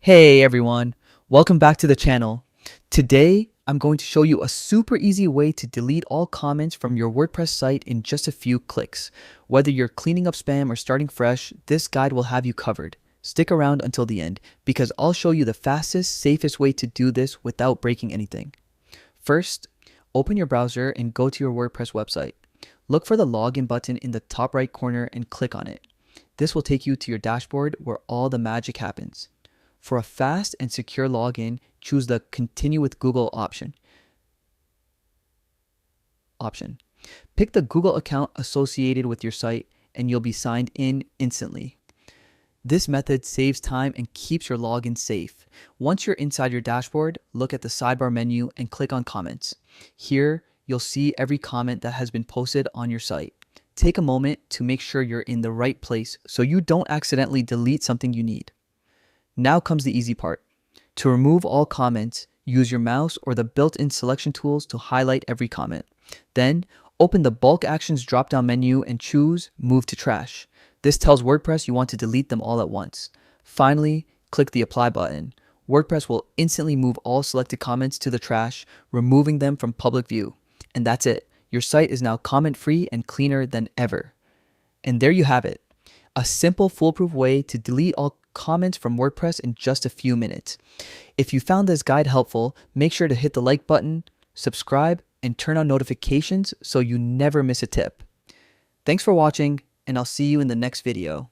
Hey everyone, welcome back to the channel. Today, I'm going to show you a super easy way to delete all comments from your WordPress site in just a few clicks. Whether you're cleaning up spam or starting fresh, this guide will have you covered. Stick around until the end because I'll show you the fastest, safest way to do this without breaking anything. First, open your browser and go to your WordPress website. Look for the login button in the top right corner and click on it. This will take you to your dashboard where all the magic happens. For a fast and secure login, choose the Continue with Google option. Pick the Google account associated with your site and you'll be signed in instantly. This method saves time and keeps your login safe. Once you're inside your dashboard, look at the sidebar menu and click on Comments. Here, you'll see every comment that has been posted on your site. Take a moment to make sure you're in the right place so you don't accidentally delete something you need. Now comes the easy part. To remove all comments, use your mouse or the built-in selection tools to highlight every comment. Then, open the Bulk Actions drop-down menu and choose Move to Trash. This tells WordPress you want to delete them all at once. Finally, click the Apply button. WordPress will instantly move all selected comments to the trash, removing them from public view. And that's it. Your site is now comment-free and cleaner than ever. And there you have it. A simple, foolproof way to delete all comments from WordPress in just a few minutes. If you found this guide helpful, make sure to hit the like button, subscribe, and turn on notifications so you never miss a tip. Thanks for watching, and I'll see you in the next video.